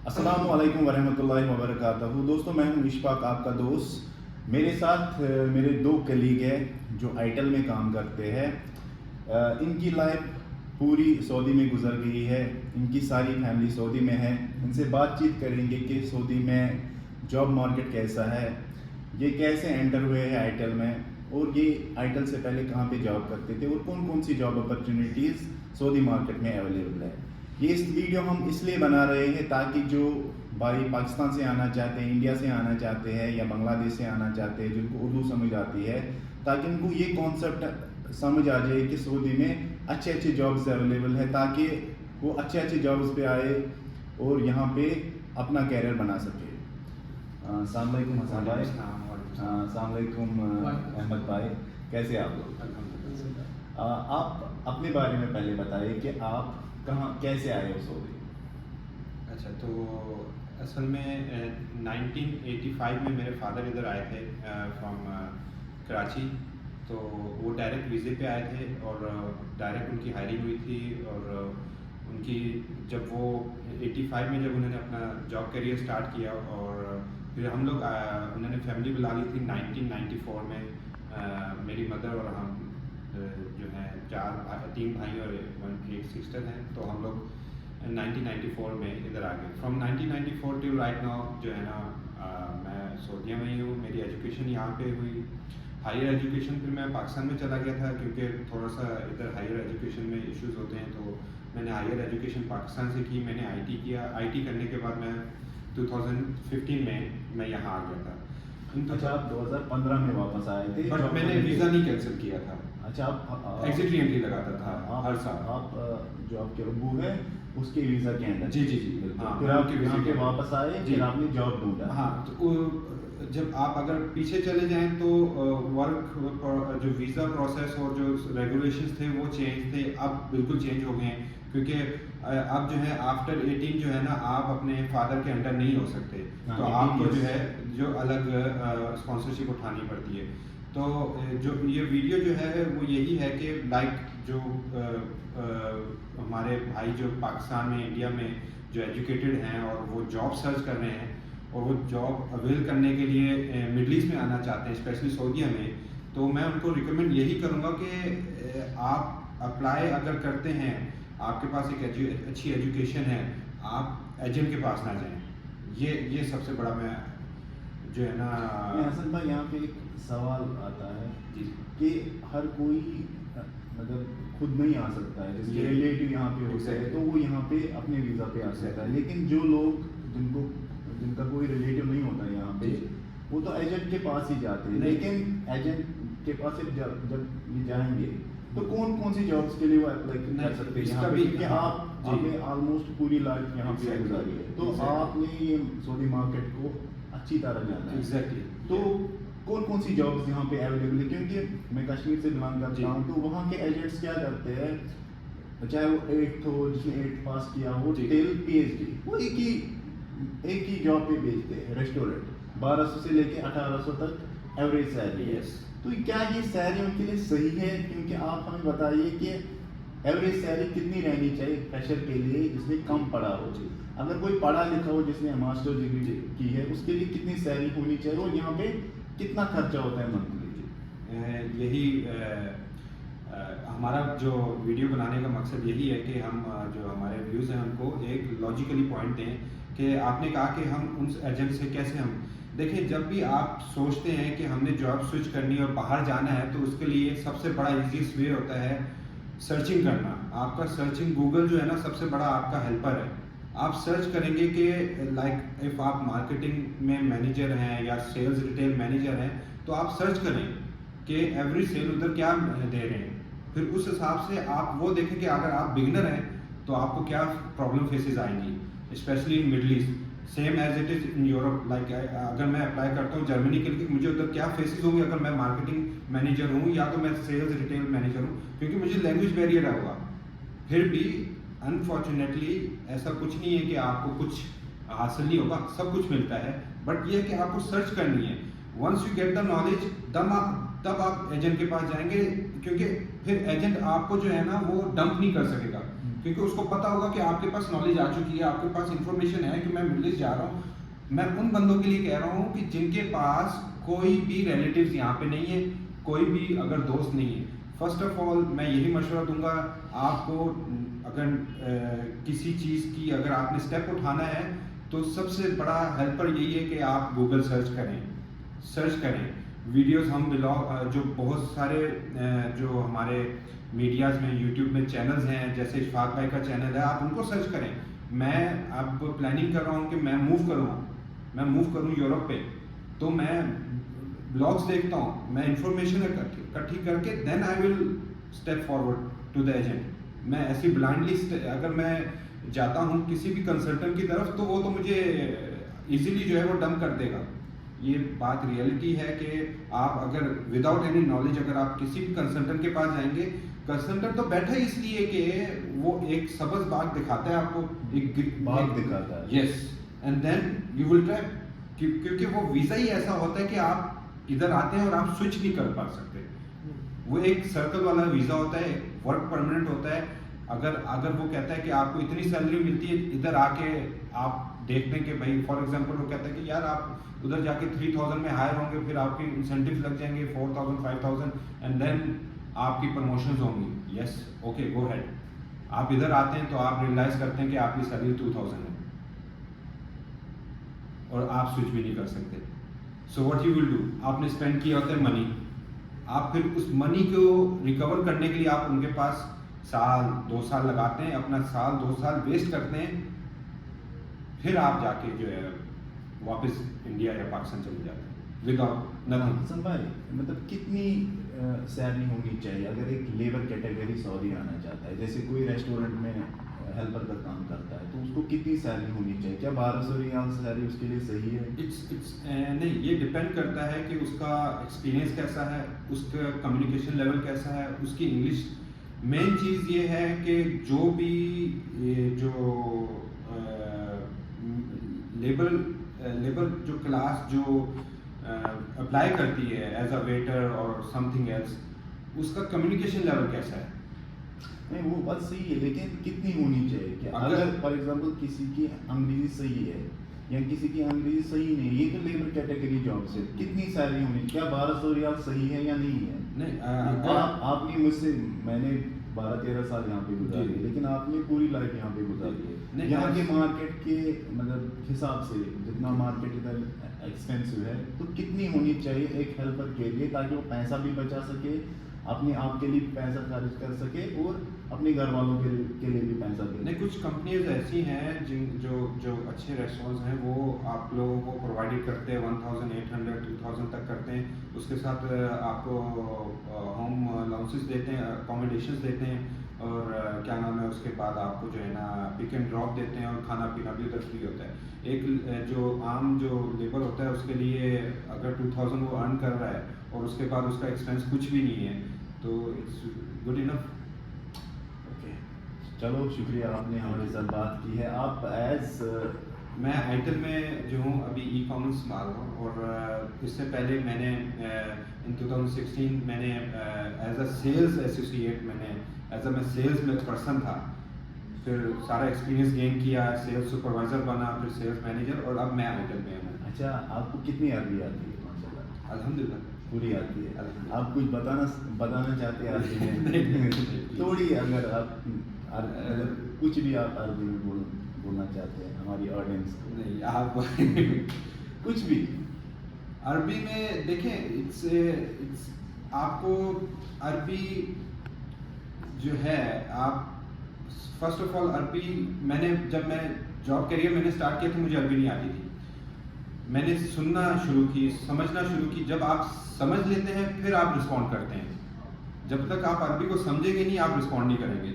السلام علیکم ورحمۃ اللہ وبرکاتہ. دوستوں میں ہوں اشفاق آپ کا دوست. میرے ساتھ میرے دو کلیگ ہیں جو آئیٹل میں کام کرتے ہیں. ان کی لائف پوری سعودی میں گزر گئی ہے. ان کی ساری فیملی سعودی میں ہے. ان سے بات چیت کریں گے کہ سعودی میں جاب مارکیٹ کیسا ہے, یہ کیسے انٹر ہوئے ہیں آئیٹل میں, اور یہ آئیٹل سے پہلے کہاں پہ جاب کرتے تھے, اور کون کون سی جاب اپرچونیٹیز سعودی مارکیٹ میں اویلیبل ہے. یہ اس ویڈیو ہم اس لیے بنا رہے ہیں تاکہ جو بھائی پاکستان سے آنا چاہتے ہیں, انڈیا سے آنا چاہتے ہیں یا بنگلہ دیش سے آنا چاہتے ہیں, جن کو اردو سمجھ آتی ہے, تاکہ ان کو یہ کانسیپٹ سمجھ آ جائے کہ سعودی میں اچھے اچھے جابز اویلیبل ہے, تاکہ وہ اچھے اچھے جابز پہ آئے اور یہاں پہ اپنا کیریئر بنا سکے. السلام علیکم حسن بھائی. السلام علیکم احمد بھائی, کیسے آپ لوگ؟ آپ اپنے بارے میں پہلے بتائیے کہ آپ کہاں کیسے آئے ہو سعودی؟ اچھا, تو اصل میں 1985 میں میرے فادر ادھر آئے تھے فرام کراچی. تو وہ ڈائریکٹ ویزے پہ آئے تھے اور ڈائریکٹ ان کی ہائرنگ ہوئی تھی. اور ان کی جب وہ 85 میں جب انہوں نے اپنا جاب کیریئر اسٹارٹ کیا, اور پھر ہم لوگ انہوں نے فیملی بلا لی تھی 1994 میں. میری مدر اور ہم جو ہیں 3 بھائی اور ایک سسٹر ہیں. تو ہم لوگ 1994 میں ادھر آ گئے. فرام 1994 ٹو رائٹ ناؤ جو ہے نا میں سعودیہ میں ہی ہوں. میری ایجوکیشن یہاں پہ ہوئی. ہائر ایجوکیشن پھر میں پاکستان میں چلا گیا تھا کیونکہ تھوڑا سا ادھر ہائر ایجوکیشن میں ایشوز ہوتے ہیں. تو میں نے ہائر ایجوکیشن پاکستان سے کی. میں نے آئی ٹی کیا. آئی ٹی کرنے کے بعد میں 2015 میں یہاں آ گیا تھا. اچھا, آپ 2015 میں واپس آئے تھے, بٹ میں نے ویزا نہیں کینسل کیا تھا. اچھا, آپ ایگزٹ ری انٹری لگاتا تھا ہر سال. آپ جو آپ کے ابو ہے اس کے ویزا کے اندر؟ جی جی جی. پھر آپ یہاں کے واپس آئے, پھر آپ نے جاب ڈھونڈا. ہاں, تو جب آپ اگر پیچھے چلے جائیں تو ورک جو ویزا پروسیس اور جو ریگولیشنز تھے وہ چینج تھے. اب بالکل چینج ہو گئے ہیں کیونکہ اب جو ہے آفٹر 18 جو ہے نا آپ اپنے فادر کے انڈر نہیں ہو سکتے. تو آپ کو جو ہے جو الگ اسپانسرشپ اٹھانی پڑتی ہے. تو جو یہ ویڈیو جو ہے وہ یہی ہے کہ لائک جو ہمارے بھائی جو پاکستان میں انڈیا میں جو ایجوکیٹڈ ہیں اور وہ جاب سرچ کر رہے ہیں اور وہ جاب اویل کرنے کے لیے مڈل ایسٹ میں آنا چاہتے ہیں, اسپیشلی سعودیہ میں, تو میں ان کو ریکمینڈ یہی کروں گا کہ آپ اپلائی اگر کرتے ہیں, آپ کے پاس ایک اچھی ایجوکیشن ہے, آپ ایجنٹ کے پاس نہ جائیں. یہ سب سے بڑا میں جو ہے نا. حسن بھائی, یہاں پہ ایک سوال آتا ہے جی کہ ہر کوئی مطلب خود نہیں آ سکتا ہے, جس کے ریلیٹیو یہاں پہ ہوتا ہے تو وہ یہاں پہ اپنے ویزا پہ آ سکتا ہے. لیکن جو لوگ جن کا کوئی ریلیٹیو نہیں ہوتا یہاں پہ, وہ تو ایجنٹ کے پاس ہی جاتے ہیں. لیکن ایجنٹ کے پاس جب یہ جائیں گے تو کون کون سی جابس کے لیے وہ اپلائی کر سکتے ہیں یہاں پہ, کیونکہ آپ نے آلموسٹ پوری لائف یہاں پہ گزاری ہے, تو آپ نے یہ سعودی مارکیٹ کو اچھی طرح جانا ہے. ایگزیکٹلی. تو کون کون سی جابس یہاں پہ اویلیبل ہے, کیونکہ میں کشمیر سے بلانگ کرتا ہوں, تو وہاں کے ایجنٹس کیا کرتے ہیں, چاہے وہ 8th ہو, جس نے 8th پاس کیا ہو, ٹیل PhD, وہ ایک ہی جاب پہ بھیجتے ہیں. ریسٹورینٹ 1200 سے لے کے 1800 تک ایوریج سیلری ہے. تو کیا یہ سیلری ان کے لیے صحیح ہے؟ کیونکہ آپ ہمیں بتائیے کہ ایوریج سیلری کتنی رہنی چاہیے فریشر کے لیے جس نے کم پڑھا ہو. اگر کوئی پڑھا لکھا ہو جس نے ماسٹر ڈگری کی ہے, اس کے لیے کتنی سیلری ہونی چاہیے, اور یہاں پہ کتنا خرچہ ہوتا ہے منتھلی؟ یہی ہمارا جو ویڈیو بنانے کا مقصد یہی ہے کہ ہم جو ہمارے ویوز ہیں ان کو ایک لاجیکلی پوائنٹ دیں کہ آپ نے کہا کہ ہم ان ایجنٹ سے کیسے ہم دیکھیں. جب بھی آپ سوچتے ہیں کہ ہم نے جاب سوئچ کرنی اور باہر جانا ہے, تو اس کے لیے سب سے بڑا ایزیسٹ وے ہوتا ہے سرچنگ کرنا. آپ کا سرچنگ گوگل جو ہے نا سب سے بڑا آپ کا ہیلپر ہے. آپ سرچ کریں گے کہ لائک اف آپ مارکیٹنگ میں مینیجر ہیں یا سیلز ریٹیل مینیجر ہیں, تو آپ سرچ کریں کہ ایوری سیل ادھر کیا دے رہے ہیں. پھر اس حساب سے آپ وہ دیکھیں کہ اگر آپ بگنر ہیں تو آپ کو کیا پرابلم فیسز آئیں گی, specially in middle east, same as it is in Europe. Like اگر میں اپلائی کرتا ہوں جرمنی کے لیے, مجھے ادھر کیا فیسز ہوں گے اگر میں مارکیٹنگ مینیجر ہوں یا تو میں سیلز ریٹیل مینیجر ہوں, کیونکہ مجھے لینگویج بیریئر ہوگا. پھر بھی انفارچونیٹلی ایسا کچھ نہیں ہے کہ آپ کو کچھ حاصل نہیں ہوگا, سب کچھ ملتا ہے. بٹ یہ ہے کہ آپ کو سرچ کرنی ہے. Once you get the knowledge تب آپ ایجنٹ کے پاس جائیں گے, کیونکہ پھر ایجنٹ آپ کو جو ہے نا وہ ڈمپ نہیں کر سکے گا, کیونکہ اس کو پتہ ہوگا کہ آپ کے پاس نالج آ چکی ہے, آپ کے پاس انفارمیشن ہے کہ میں مڈل ایسٹ جا رہا ہوں. میں ان بندوں کے لیے کہہ رہا ہوں کہ جن کے پاس کوئی بھی ریلیٹیوز یہاں پہ نہیں ہے, کوئی بھی اگر دوست نہیں ہے, فرسٹ آف آل میں یہی مشورہ دوں گا آپ کو, اگر کسی چیز کی اگر آپ نے اسٹیپ اٹھانا ہے تو سب سے بڑا ہیلپر یہی ہے کہ آپ گوگل سرچ کریں ویڈیوز. ہم بلاگ جو بہت سارے جو ہمارے میڈیاز میں یوٹیوب میں چینلز ہیں, جیسے اشفاق بھائی کا چینل ہے, آپ ان کو سرچ کریں. میں اب پلاننگ کر رہا ہوں کہ میں موو کروں یورپ پہ, تو میں بلاگس دیکھتا ہوں, میں انفارمیشن اکٹھی کر کے then I will step forward to the agent. میں ایسی بلائنڈلی اگر میں جاتا ہوں کسی بھی کنسلٹنٹ کی طرف تو وہ تو مجھے ایزیلی جو ہے وہ ڈمپ کر دے گا. یہ بات ریئلٹی ہے کہ آپ اگر وداؤٹ اینی نالج اگر آپ کسی بھی کنسلٹنٹ کے پاس جائیں گے, کنسلٹنٹ تو بیٹھا ہی اس لیے کہ وہ ایک سبز باغ دکھاتا ہے آپ کو, ایک باغ دکھاتا ہے. Yes, and then you will trap, کیونکہ وہ ویزا ہی ایسا ہوتا ہے کہ آپ ادھر آتے ہیں اور آپ سوئچ نہیں کر پا سکتے. وہ ایک سرکل والا ویزا ہوتا ہے, ورک پرماننٹ ہوتا ہے. اگر وہ کہتا ہے کہ آپ کو اتنی سیلری ملتی ہے, ادھر آ کے آپ دیکھتے ہیں کہ بھائی فار ایگزامپل وہ کہتا ہے کہ یار آپ ادھر جا کے 3000 میں ہائر ہوں گے, پھر آپ کی انسینٹیو لگ جائیں گے 4000 5000 اینڈ دین آپ کی پروموشنز ہوں گی. Yes okay go ahead. آپ ادھر آتے ہیں تو آپ ریئلائز کرتے ہیں کہ آپ کی سیلری 2000 ہے اور آپ سوئچ بھی نہیں کر سکتے. So what you will do, آپ نے اسپینڈ کیا ہوتا ہے منی, آپ پھر اس منی کو ریکور کرنے کے لیے آپ ان کے پاس سال 2 سال لگاتے ہیں, اپنا سال 2 سال ویسٹ کرتے ہیں, پھر آپ جا کے جو ہے واپس انڈیا یا پاکستان چلے جاتے ہیں وداؤٹ نتھنگ. حسن بھائی مطلب کتنی سیلری ہونی چاہیے اگر ایک لیبر کیٹیگری سعودی آنا چاہتا ہے, جیسے کوئی ریسٹورنٹ میں ہیلپر کا کام کرتا ہے, تو اس کو کتنی سیلری ہونی چاہیے؟ کیا 1200 ریال سیلری اس کے لیے صحیح ہے؟ نہیں, یہ ڈپینڈ کرتا ہے کہ اس کا ایکسپیرینس کیسا ہے, اس کا کمیونیکیشن لیول کیسا ہے, اس کی انگلش. مین چیز یہ ہے کہ جو بھی جو لیبر جو کلاس جو اپلائی کرتی ہے ایز اے ویٹر اور سم تھنگ ایلس, اس کا کمیونیکیشن لیول کیسا ہے. نہیں وہ بات صحیح ہے, لیکن کتنی ہونی چاہیے کہ اگر فار ایگزامپل کسی کی انگریزی صحیح ہے یا کسی کی انگریزی صحیح نہیں, یہ تو لیبر کیٹیگری جاب سے کتنی سیلری ہونی, کیا 1200 ریال صحیح ہے یا نہیں ہے؟ نہیں, آپ نے مجھ سے, میں نے 12-13 سال یہاں پہ گزاری ہے, لیکن آپ نے پوری لائف یہاں پہ گزاری ہے. یہاں کے مارکیٹ کے مطلب حساب سے جتنا مارکیٹ ادھر ایکسپینسو ہے, تو کتنی ہونی چاہیے ایک ہیلپر کے لیے تاکہ وہ پیسہ بھی بچا سکے, اپنے آپ کے لیے پیسہ خرچ کر سکے اور اپنے گھر والوں کے لیے بھی پیسہ دے. نہیں, کچھ کمپنیز ایسی ہیں جو اچھے ریسٹورینٹس ہیں وہ آپ لوگوں کو پرووائڈ کرتے ہیں 1800 2000 تک کرتے ہیں. اس کے ساتھ آپ کو ہوم الاؤنسز دیتے ہیں, اکوموڈیشنز دیتے ہیں, اور کیا نام ہے اس کے بعد آپ کو جو ہے نا پک اینڈ ڈراپ دیتے ہیں, اور کھانا پینا بھی ادھر فری ہوتا ہے. ایک جو عام جو لیبر ہوتا ہے اس کے لیے اگر 2000 وہ ارن کر رہا ہے اور اس کے بعد اس کا ایکسپینس کچھ بھی نہیں ہے تو اٹس گڈ انف. اوکے چلو شکریہ, آپ نے ہمارے ساتھ بات کی ہے. آپ ایز میں آئیٹل میں جو ہوں ابھی ای کامرس سنبھال رہا ہوں, اور اس سے پہلے میں نے ان 2016 میں نے ایز اے سیلز ایسوسیٹ میں نے ایز اے میں سیلز میں پرسن تھا, پھر سارا ایکسپیرینس گین کیا, سیلز سپروائزر بنا, پھر سیلز مینیجر, اور اب میں آئیٹل میں ہوں. اچھا, آپ کو کتنی عربی آتی ہے؟ ماشاء اللہ الحمدللہ پوری آتی ہے. آپ کچھ بتانا چاہتے ہیں عربی میں؟ تھوڑی اگر آپ کچھ بھی آپ عربی میں بولنا چاہتے ہیں ہماری آڈینس کو. نہیں, آپ کچھ بھی عربی میں دیکھیں, آپ کو عربی جو ہے, آپ فرسٹ آف آل عربی میں نے جب میں جاب کیریئر میں نے اسٹارٹ کیا تو مجھے عربی نہیں آتی تھی. میں نے سننا شروع کی, سمجھنا شروع کی. جب آپ سمجھ لیتے ہیں پھر آپ رسپونڈ کرتے ہیں. جب تک آپ عربی کو سمجھیں گے نہیں آپ رسپونڈ نہیں کریں گے.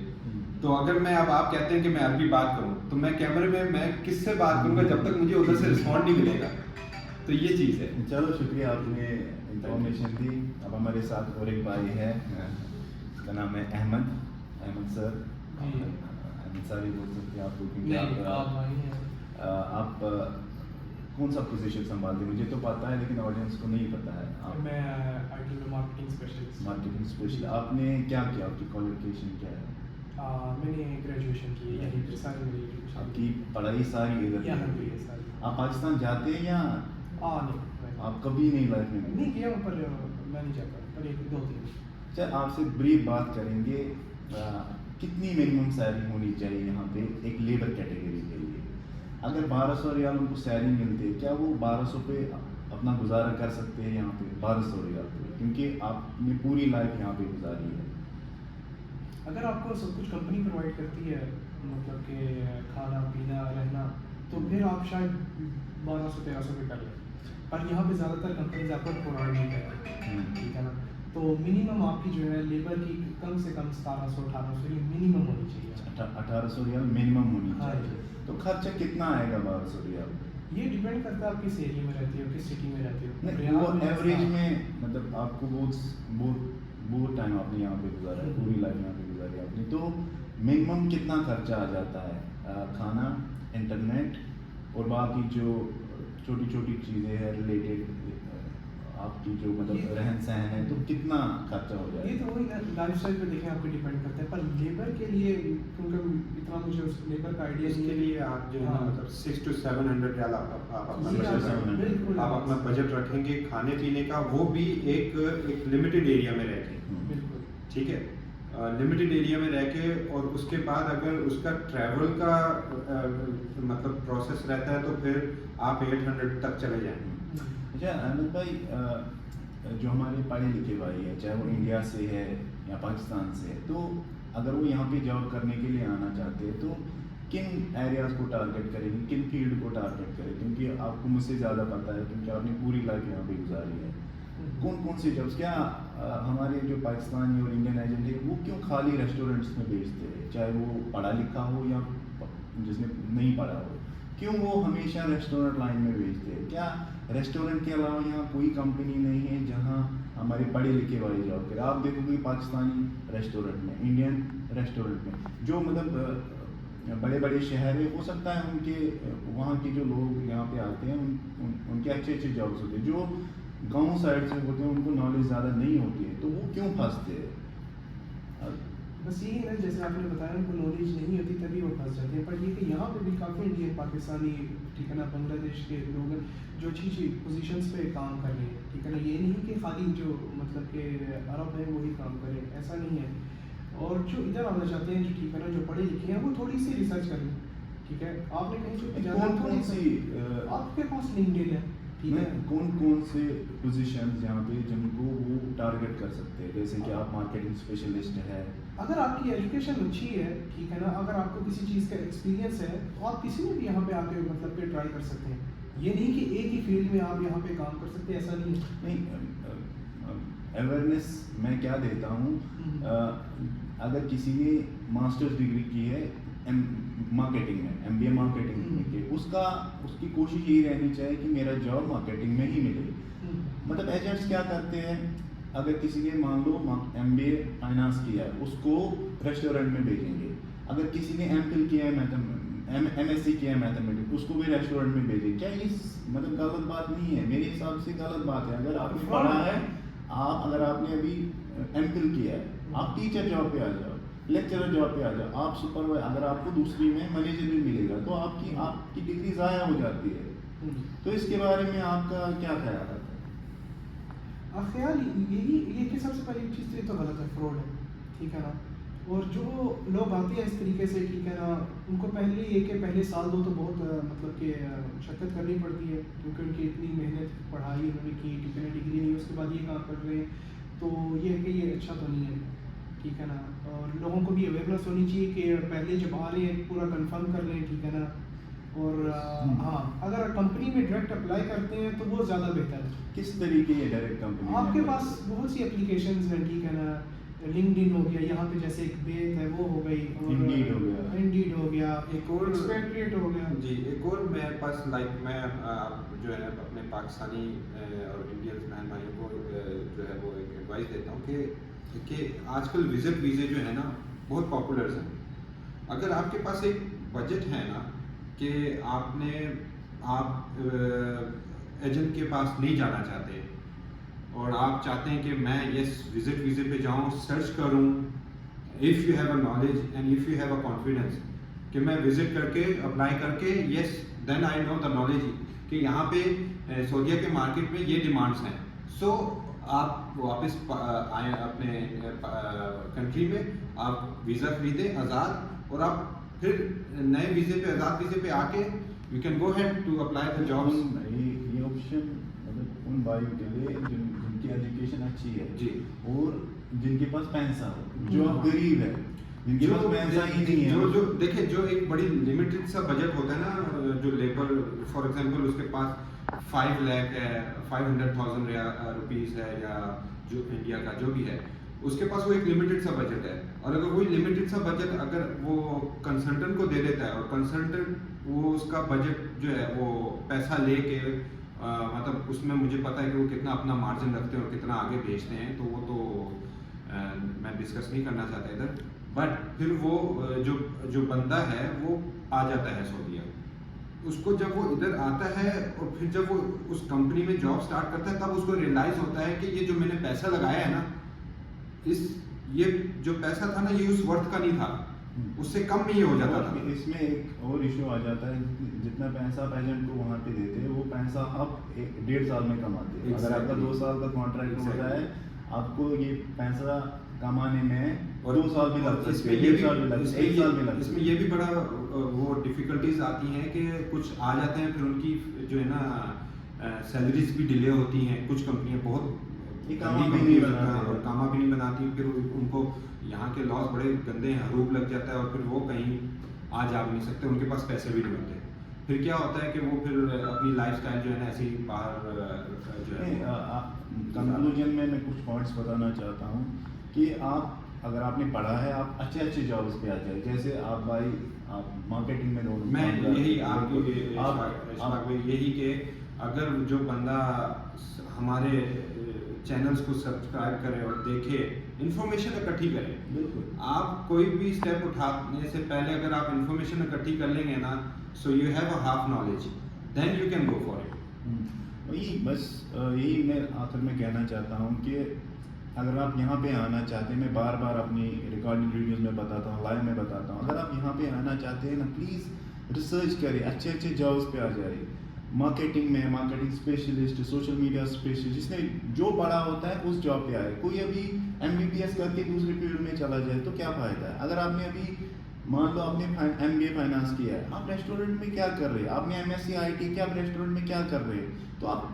تو اگر میں اب آپ کہتے ہیں کہ میں عربی بات کروں تو میں کیمرے میں کس سے بات کروں گا جب تک مجھے ادھر سے رسپونڈ نہیں ملے گا. تو یہ چیز ہے. چلو شکریہ, آپ نے انفارمیشن دی. اب ہمارے ساتھ اور ایک بھائی ہے, اس کا نام ہے احمد سر. احمد سر ہی بول سکتے ہیں آپ کو, کیونکہ آپ کون سا پوزیشن سنبھالتے ہیں؟ مجھے تو پتا ہے لیکن آڈینس کو نہیں پتا ہے. میں آئیٹل میں مارکیٹنگ اسپیشلسٹ. Marketing specialist. آپ نے کیا کیا, آپ کی کوالیفکیشن کیا ہے؟ میں نے گریجویشن کی ہے یہیں پہ ساری میری ایجوکیشن آپ کی پڑھائی ساری ادھر یہاں کی پہ ہوئی ہے ہے. ساری. آپ پاکستان جاتے ہیں یا نہیں آپ کبھی نہیں لائف میں؟ نہیں کیا ہوں، پر میں نہیں چاہتا پر ایک دو تین. اچھا آپ سے بریف بات کریں گے کتنی منیمم سیلری ہونی چاہیے یہاں پہ ایک لیبر کیٹیگری کے لیے؟ اگر 1200 ریال ان کو سیلری ملتی ہے کیا وہ 1200 پہ اپنا گزارا کر سکتے ہیں یہاں پہ 1200 ریال پہ؟ کیونکہ آپ نے پوری لائف یہاں پہ گزاری ہے. اگر آپ کو سب کچھ کمپنی پرووائڈ کرتی ہے، مطلب کہ کھانا پینا رہنا، تو پھر آپ شاید 1200-1300 پہ کر لیں. پر یہاں پہ زیادہ تر کمپنیز آپ کو پرووائڈ نہیں کرتی، ٹھیک ہے نا. تو منیمم آپ کی جو ہے لیبر کی کم سے کم 1700-1800 یہ منیمم ہونی چاہیے. 1800 ریال منیمم ہونی ہاں چاہیے. جی. تو خرچہ کتنا آئے گا 1200 ریال؟ یہ ڈیپینڈ کرتا ہے آپ کس ایریے میں رہتے ہو، کس سٹی میں رہتے ہو. نہیں وہ ایوریج میں مطلب آپ کو بہت ٹائم آپ نے یہاں پہ گزارا ہے، پوری لائف یہاں پہ گزاری آپ نے، تو منیمم کتنا خرچہ آ جاتا ہے؟ کھانا، انٹرنیٹ اور باقی جو چھوٹی چھوٹی چیزیں ہیں ریلیٹڈ آپ کی جو مطلب رہن سہن ہے، تو کتنا خرچہ ہو جائے؟ یہ تو وہی لائف اسٹائل پہ دیکھیں آپ کو ڈیپینڈ کرتا ہے. پر لیبر کے لیے کیونکہ اتنا مجھے اس لیبر کا آئیڈیا اس کے لیے آپ جو ہے نا مطلب 600 to 700 ریال آپ اپنا بجٹ رکھیں گے کھانے پینے کا، وہ بھی ایک لمیٹڈ ایریا میں رہ کے. بالکل ٹھیک ہے، لمیٹڈ ایریا میں رہ کے، اور اس کے بعد اگر اس کا ٹریول کا مطلب پروسیس رہتا ہے تو پھر آپ 800 تک چلے جائیں. اچھا احمد بھائی، جو ہمارے پڑھے لکھے بھائی ہیں چاہے وہ انڈیا سے ہے یا پاکستان سے ہے، تو اگر وہ یہاں پہ جاب کرنے کے لیے آنا چاہتے ہیں تو کن ایریاز کو ٹارگیٹ کریں گے، کن فیلڈ کو ٹارگیٹ کریں؟ کیونکہ آپ کو مجھ سے زیادہ پتہ ہے کیونکہ آپ نے پوری لائف یہاں پہ گزاری ہے. کون سی جابس؟ کیا ہمارے جو پاکستانی اور انڈین ایجنٹ ہے وہ کیوں خالی ریسٹورنٹس میں بیچتے ہیں، چاہے وہ پڑھا لکھا ہو یا جس نے نہیں پڑھا ہو، کیوں وہ ہمیشہ ریسٹورنٹ لائن میں بیچتے ہیں؟ کیا ریسٹورنٹ کے علاوہ یہاں کوئی کمپنی نہیں ہے جہاں ہمارے پڑھے لکھے بھائی جاب کرے؟ آپ دیکھو گے پاکستانی ریسٹورنٹ میں، انڈین ریسٹورنٹ میں، جو مطلب بڑے بڑے شہر ہیں، ہو سکتا ہے ان کے وہاں کے جو لوگ یہاں پہ آتے ہیں ان کے اچھے اچھے جابس ہوتے ہیں، جو گاؤں سائڈ سے ہوتے ہیں ان کو نالج زیادہ نہیں ہوتی ہے، تو وہ کیوں پھنستے ہیں؟ بس یہی ہے جیسے آپ نے بتایا ان کو نالج نہیں ہوتی تبھی وہ پھنس جاتے ہیں. پر یہ کہ یہاں پہ بھی کافی انڈین پاکستانی، ٹھیک ہے نا، بنگلہ دیش کے لوگ ہیں جو اچھی اچھی پوزیشنس پہ کام کر رہے ہیں. ٹھیک ہے نا، یہ نہیں کہ خالی جو مطلب کہ عرب ہیں وہی کام کریں، ایسا نہیں ہے. اور جو ادھر آنا چاہتے ہیں، جو ٹھیک ہے نا، جو پڑھے لکھے ہیں، وہ تھوڑی سی ریسرچ کر لیں. ٹھیک ہے، آپ نے کہیں سے جانا، کون سی آپ کے پاس لنکڈن ہے، کون سے پوزیشنز یہاں پہ جن کو وہ ٹارگیٹ کر سکتے ہیں؟ جیسے کہ آپ مارکیٹنگ اسپیشلسٹ ہے، اگر آپ کی ایجوکیشن اچھی ہے، ٹھیک ہے نا، اگر آپ کو کسی چیز کا ایکسپیرینس ہے تو آپ کسی میں بھی یہاں پہ آ کے مطلب کہ ٹرائی کر سکتے ہیں. یہ نہیں کہ ایک ہی فیلڈ میں آپ یہاں پہ کام کر سکتے ہیں، ایسا نہیں ہے. نہیں، اویئرنیس میں کیا دیتا ہوں، اگر کسی نے ماسٹرز ڈگری کی ہے مارکیٹنگ میں، MBA مارکیٹنگ میں، کہ اس کی کوشش یہی رہنی چاہیے کہ میرا جاب مارکیٹنگ میں ہی ملے. مطلب ایجنٹس کیا کرتے ہیں، اگر کسی نے مان لو MBA فائنانس کیا ہے اس کو ریسٹورنٹ میں بھیجیں گے. اگر کسی نے MPhil کیا ہے MSc کیا ہے میتھمیٹکس، اس کو بھی ریسٹورنٹ میں بھیجیں. کیا یہ مطلب غلط بات نہیں ہے؟ میرے حساب سے غلط بات ہے. اگر آپ نے پڑھا ہے، اگر آپ نے ابھی MPhil کیا ہے، آپ ٹیچر جاب پہ آ جاؤ، لیکچرر جاب پہ آ جاؤ، آپ سپروائزر، اگر آپ کو دوسری میں مینیجر بھی ملے گا تو آپ کی ڈگری ضائع ہو جاتی ہے. تو اس کے بارے میں آپ کا کیا خیال ہے؟ خیال یہ کہ سب سے پہلی چیز یہ تو غلط ہے، فراڈ ہے. ٹھیک ہے نا. اور جو لوگ آتے ہیں اس طریقے سے، ٹھیک ہے نا، ان کو پہلے یہ کہ پہلے سال دو تو بہت مطلب کہ مشقت کرنی پڑتی ہے، کیونکہ ان کی اتنی محنت پڑھائی انہوں نے کی، ٹھیک ہے نا، ڈگری نہیں، اس کے بعد یہ کام کر رہے ہیں، تو یہ ہے کہ یہ اچھا تو نہیں ہے. ٹھیک ہے نا. اور لوگوں کو بھی اویئرنیس ہونی چاہیے کہ پہلے جب آ رہے ہیں پورا کنفرم کر لیں. ٹھیک ہے نا. اور ہاں، اگر کمپنی میں ڈائریکٹ اپلائی کرتے ہیں تو وہ زیادہ بہتر ہے. کس طریقے یہ ڈائریکٹ کمپنی؟ آپ کے پاس بہت سی اپلیکیشنز ہیں، ٹھیک ہے نا، لنکڈن ہو گیا، یہاں پہ جیسے ایک بیت ہے وہ ہو گئی، اور انڈیڈ ہو گیا، ایک اور ایکسپیکٹریٹ ہو گیا. جی، ایک اور میرے پاس میں جو ہے اپنے پاکستانی اور انڈین بہن بھائیوں کو جو ہے وہ ایک ایڈوائس دیتا ہوں کہ آج کل وزٹ ویزے جو ہے نا بہت پاپولرز ہیں. اگر آپ کے پاس ایک بجٹ ہے نا کہ آپ ایجنٹ کے پاس نہیں جانا چاہتے اور آپ چاہتے ہیں کہ میں یس وزٹ ویزے پہ جاؤں، سرچ کروں، if you have a knowledge and if you have a confidence کہ میں وزٹ کر کے اپلائی کر کے یس دین آئی نو دا نالج کہ یہاں پہ سعودیہ کے مارکیٹ میں یہ ڈیمانڈس ہیں. سو آپ واپس آئیں اپنے کنٹری میں, آپ ویزا خریدیں آزاد, اور آپ پھر نئے ویزے پہ آزاد ویزے پہ آ کے you can go ahead to apply the jobs. یہ آپشن مطلب ان بھائیوں کے لیے جن کی ایجوکیشن اچھی ہے جی, اور جن کے پاس پیسہ ہو, جو اب غریب ہے جن کے پاس پیسہ ہی نہیں ہے. جو دیکھیں جو ایک بڑی لمیٹڈ سا بجٹ ہوتا ہے نا, جو لیبر فار ایگزامپل اس کے پاس 5 لاکھ ہے, 500,000 روپیز ہے, یا جو انڈیا کا جو بھی ہے اس کے پاس وہ ایک لمیٹڈ سا بجٹ ہے, اور اگر وہی لمیٹڈ سا بجٹ اگر وہ کنسلٹنٹ کو دے دیتا ہے, اور کنسلٹنٹ وہ اس کا بجٹ جو ہے وہ پیسہ لے کے مطلب اس میں مجھے پتا ہے کہ وہ کتنا اپنا مارجن رکھتے ہیں اور کتنا آگے بیچتے ہیں, تو وہ تو میں ڈسکس نہیں کرنا چاہتا ادھر. بٹ پھر وہ جو بندہ ہے وہ آ جاتا ہے سعودیہ, اس کو جب وہ ادھر آتا ہے اور پھر جب وہ اس کمپنی میں جاب سٹارٹ کرتا ہے تب اس کو ریئلائز ہوتا ہے کہ یہ جو میں نے پیسہ لگایا ہے نا, یہ جو پیسہ تھا نا یہ اس ورتھ کا نہیں تھا, اس سے کم میں یہ ہو جاتا تھا. اس میں ایک اور ایشو آ جاتا ہے, جتنا پیسہ آپ ایجنٹ کو وہاں پہ دیتے ہیں وہ پیسہ آپ 1.5 سال میں کماتے ہیں. اگر آپ کا 2 سال کا کانٹریکٹ ہوتا ہے آپ کو یہ پیسہ کمانے میں 2 سال بھی لگ سکتے ہیں, 1.5 سال بھی لگ سکتے ہیں, 1 سال بھی لگ سکتے ہیں. اس میں یہ بھی بڑا وہ ڈیفیکلٹیز آتی ہیں کہ کچھ آ جاتے ہیں پھر ان کی جو ہے نا سیلریز بھی ڈیلے ہوتی ہیں, کچھ کمپنیاں بہت کاما بھی نہیں بناتی, پھر ان کو یہاں کے لاس بڑے گندے ہیں, حروف لگ جاتا ہے, اور پھر وہ کہیں آ جا بھی نہیں سکتے, ان کے پاس پیسے بھی نہیں ہوتے. پھر کیا ہوتا ہے کہ وہ پھر اپنی لائف اسٹائل جو ہے نا ایسے ہی باہر جو ہے. کنکلوژن میں کچھ پوائنٹس بتانا چاہتا ہوں کہ آپ اگر آپ نے پڑھا ہے آپ اچھے جابس پہ آ جائے, جیسے آپ بھائی آپ مارکیٹنگ میں میں یہی آپ یہی کہ اگر جو بندہ ہمارے چینلز کو سبسکرائب کرے اور دیکھے, انفارمیشن اکٹھی کرے. بالکل, آپ کوئی بھی اسٹیپ اٹھانے سے پہلے اگر آپ انفارمیشن اکٹھی کر لیں گے نا, so you have a half knowledge, then you can go for it. وہی بس یہی میں آخر میں کہنا چاہتا ہوں کہ اگر آپ یہاں پہ آنا چاہتے ہیں, میں بار بار اپنی ریکارڈنگ ویڈیوز میں بتاتا ہوں, لائیو میں بتاتا ہوں, اگر آپ یہاں پہ آنا چاہتے ہیں نا پلیز ریسرچ کریں, اچھے جابس پہ آ جائے. مارکیٹنگ میں marketing specialist, social media specialist, جس نے جو پڑھا ہوتا ہے اس جاب پہ آئے. کوئی ابھی MBBS کر کے دوسری فیلڈ میں چلا جائے تو کیا فائدہ ہے. اگر آپ نے ابھی مان لو آپ نے MBA فائنانس کیا ہے, آپ ریسٹورینٹ میں کیا کر رہے ہیں, آپ نے MSc IT کیا, آپ ریسٹورینٹ میں کیا کر رہے ہیں, تو آپ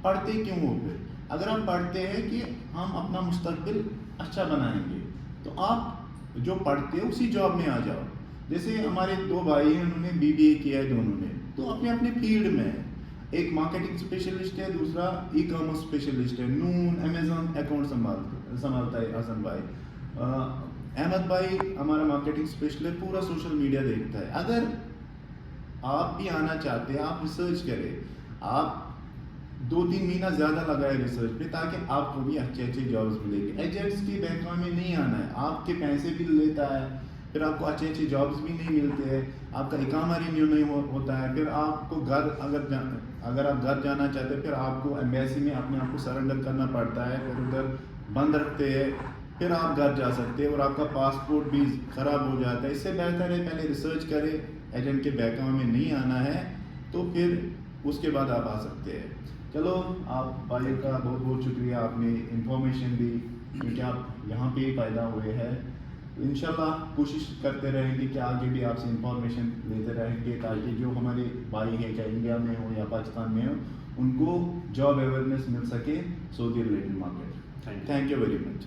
پڑھتے کیوں ہو. پھر اگر آپ پڑھتے ہیں کہ ہم اپنا مستقبل اچھا بنائیں گے تو آپ جو پڑھتے ہیں اسی جاب میں آ جاؤ. جیسے ہمارے 2 بھائی ہیں, انہوں نے BBA کیا ہے دونوں نے, تو اپنے اپنے فیلڈ میں, ایک مارکیٹنگ اسپیشلسٹ ہے, دوسرا ای کامرس اسپیشلسٹ ہے, نون امیزون اکاؤنٹ سنبھالتا ہے حسن بھائی. احمد بھائی ہمارا مارکیٹنگ اسپیشلسٹ, پورا سوشل میڈیا دیکھتا ہے. اگر آپ بھی آنا چاہتے ہیں آپ ریسرچ کریں, آپ 2-3 مہینہ زیادہ لگائے ریسرچ پہ تاکہ آپ کو بھی اچھے جابس ملے گی. ایجنٹس کی بینکوں میں نہیں آنا ہے, آپ کے پیسے بھی لیتا ہے, پھر آپ کو اچھے جابس بھی نہیں ملتے ہیں, آپ کا اقامہ رینیو نہیں ہوتا ہے, پھر آپ کو گھر اگر آپ گھر جانا چاہتے ہیں پھر آپ کو ایمبیسی میں اپنے آپ کو سرنڈر کرنا پڑتا ہے, پھر ادھر بند رکھتے ہیں, پھر آپ گھر جا سکتے ہیں اور آپ کا پاسپورٹ بھی خراب ہو جاتا ہے. اس سے بہتر ہے پہلے ریسرچ کریں, ایجنٹ کے بیکگراؤنڈ میں نہیں آنا ہے تو پھر اس کے بعد آپ آ سکتے ہیں. چلو آپ بھائی کا بہت بہت شکریہ, آپ نے انفارمیشن دی, کیونکہ آپ یہاں پہ ہی پیدا ہوئے ہیں. انشاءاللہ کوشش کرتے رہیں گے کہ آگے بھی آپ سے انفارمیشن لیتے رہیں گے تاکہ جو ہمارے بھائی ہیں چاہے انڈیا میں ہو یا پاکستان میں ہو ان کو جاب اویئرنیس مل سکے Saudi related market. Thank you very much.